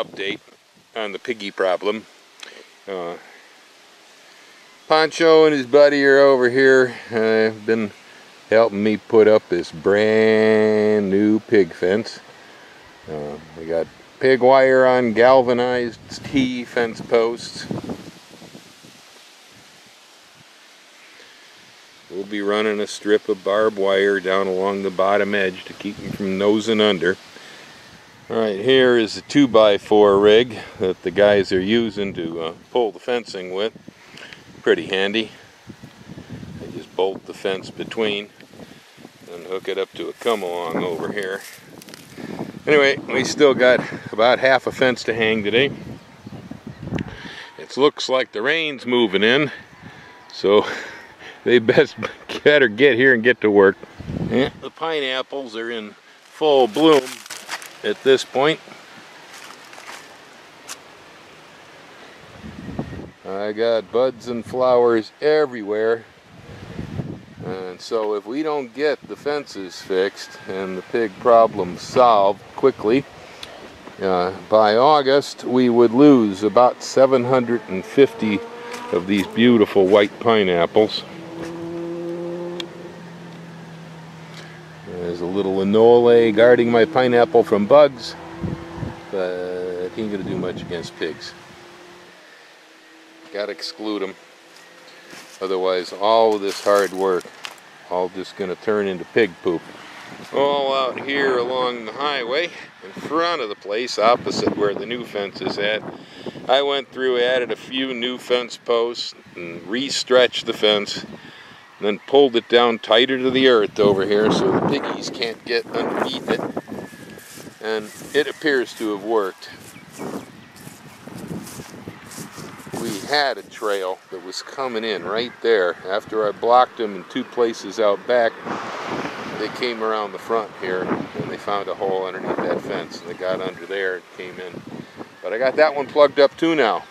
update on the piggy problem. Pancho and his buddy are over here. Been helping me put up this brand new pig fence. We got pig wire on galvanized T fence posts. We'll be running a strip of barbed wire down along the bottom edge to keep them from nosing under. Alright, here is a 2x4 rig that the guys are using to pull the fencing with. Pretty handy. I just bolt the fence between and hook it up to a come-along over here. Anyway, we still got about half a fence to hang today. It looks like the rain's moving in, so they better get here and get to work. Yeah, the pineapples are in full bloom at this point. I got buds and flowers everywhere, and so if we don't get the fences fixed and the pig problem solved quickly, by August we would lose about 750 of these beautiful white pineapples. There's a little linole guarding my pineapple from bugs, but he ain't gonna do much against pigs. Gotta exclude them, otherwise all of this hard work all just gonna turn into pig poop. All out here along the highway in front of the place opposite where the new fence is at, I went through, added a few new fence posts and re-stretched the fence, and then pulled it down tighter to the earth over here so the piggies can't get underneath it, and it appears to have worked. We had a trail that was coming in right there. After I blocked them in two places out back, they came around the front here and they found a hole underneath that fence, and they got under there and came in. But I got that one plugged up too now.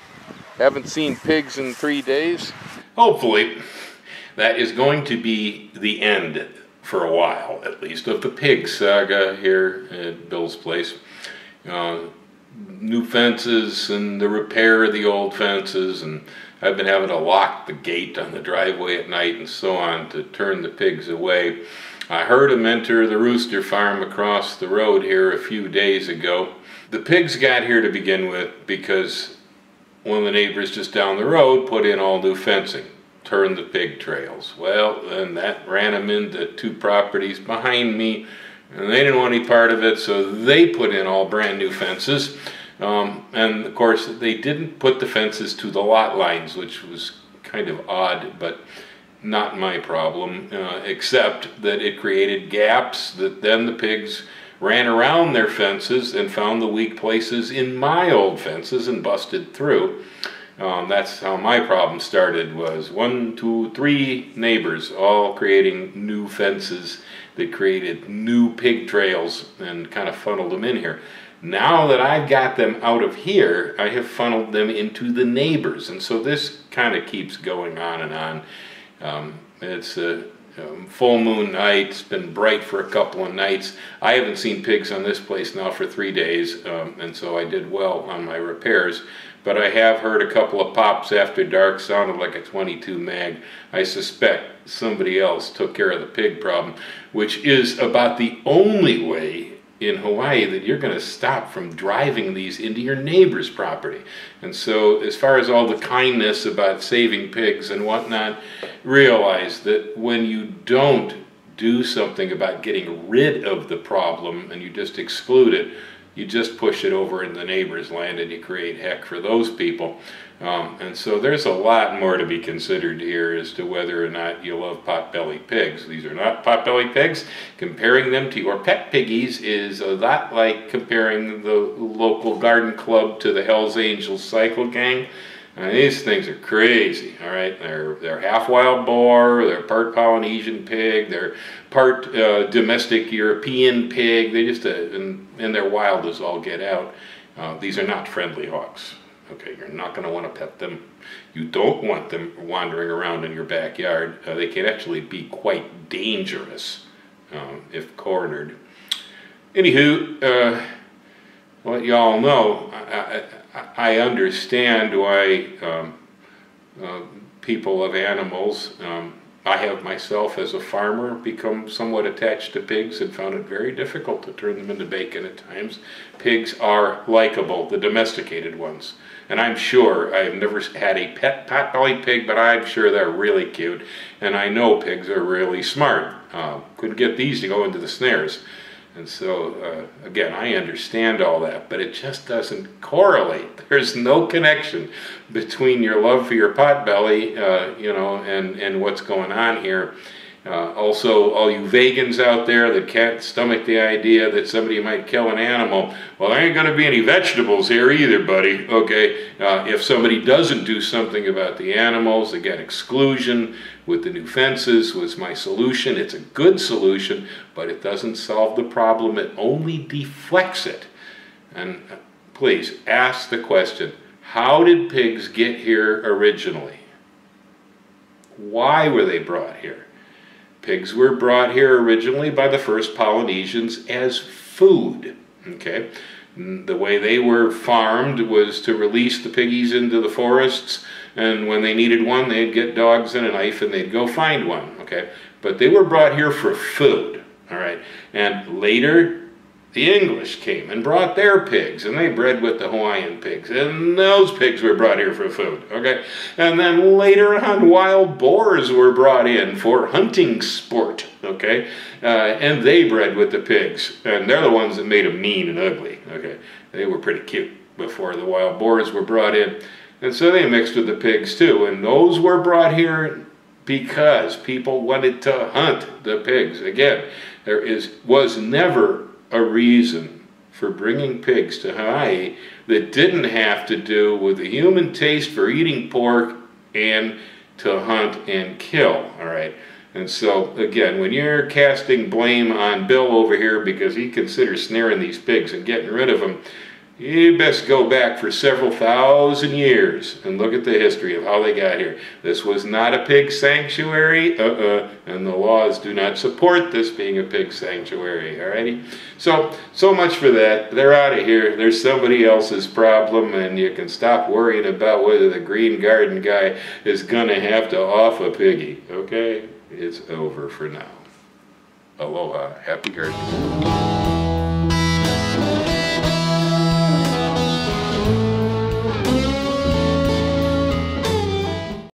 Haven't seen pigs in 3 days. Hopefully that is going to be the end, for a while at least, of the pig saga here at Bill's place. New fences and the repair of the old fences, and I've been having to lock the gate on the driveway at night and so on to turn the pigs away. I heard them enter the rooster farm across the road here a few days ago. The pigs got here to begin with because one of the neighbors just down the road put in all new fencing, turned the pig trails. Well, then that ran them into two properties behind me, and they didn't want any part of it, so they put in all brand new fences. And of course they didn't put the fences to the lot lines, which was kind of odd, but not my problem, except that it created gaps that then the pigs ran around their fences and found the weak places in my old fences and busted through. That's how my problem started, was 1, 2, 3 neighbors all creating new fences that created new pig trails and kind of funneled them in here. Now that I've got them out of here, I have funneled them into the neighbors, and so this kind of keeps going on and on. It's a full moon night. It's been bright for a couple of nights. I haven't seen pigs on this place now for 3 days, and so I did well on my repairs. But I have heard a couple of pops after dark, sounded like a 22 mag. I suspect somebody else took care of the pig problem, which is about the only way in Hawaii that you're going to stop from driving these into your neighbor's property. And so as far as all the kindness about saving pigs and whatnot, realize that when you don't do something about getting rid of the problem and you just exclude it, you just push it over in the neighbor's land and you create heck for those people. And so there's a lot more to be considered here as to whether or not you love pot-bellied pigs. These are not pot-bellied pigs. Comparing them to your pet piggies is a lot like comparing the local garden club to the Hells Angels cycle gang. These things are crazy, all right? They're half wild boar, they're part Polynesian pig, they're part domestic European pig. They just, and they're wild as all get out. These are not friendly hogs. Okay, you're not going to want to pet them. You don't want them wandering around in your backyard. They can actually be quite dangerous if cornered. Anywho, let y'all know, I understand why people of animals, I have myself as a farmer become somewhat attached to pigs and found it very difficult to turn them into bacon at times. Pigs are likable, the domesticated ones. And I'm sure, I've never had a pet pot-bellied pig, but I'm sure they're really cute. And I know pigs are really smart. Couldn't get these to go into the snares. And so, again, I understand all that, but it just doesn't correlate. There's no connection between your love for your potbelly, you know, and what's going on here. Also, all you vegans out there that can't stomach the idea that somebody might kill an animal, well, there ain't going to be any vegetables here either, buddy, okay? If somebody doesn't do something about the animals, again, exclusion with the new fences was my solution. It's a good solution, but it doesn't solve the problem. It only deflects it. And please, ask the question, how did pigs get here originally? Why were they brought here? Pigs were brought here originally by the first Polynesians as food, okay? The way they were farmed was to release the piggies into the forests, and when they needed one, they'd get dogs and a knife and they'd go find one, okay? But they were brought here for food, all right? And later, the English came and brought their pigs, and they bred with the Hawaiian pigs, and those pigs were brought here for food, okay? And then later on, wild boars were brought in for hunting sport, okay? And they bred with the pigs, and they're the ones that made them mean and ugly, okay? They were pretty cute before the wild boars were brought in, and so they mixed with the pigs too, and those were brought here because people wanted to hunt the pigs. Again, there was never a reason for bringing pigs to Hawaii that didn't have to do with the human taste for eating pork and to hunt and kill, all right? And so, again, when you're casting blame on Bill over here because he considers snaring these pigs and getting rid of them, you best go back for several thousand years and look at the history of how they got here. This was not a pig sanctuary, and the laws do not support this being a pig sanctuary, alrighty? So much for that. They're out of here. There's somebody else's problem, and you can stop worrying about whether the green garden guy is gonna have to off a piggy, okay? It's over for now. Aloha. Happy gardening.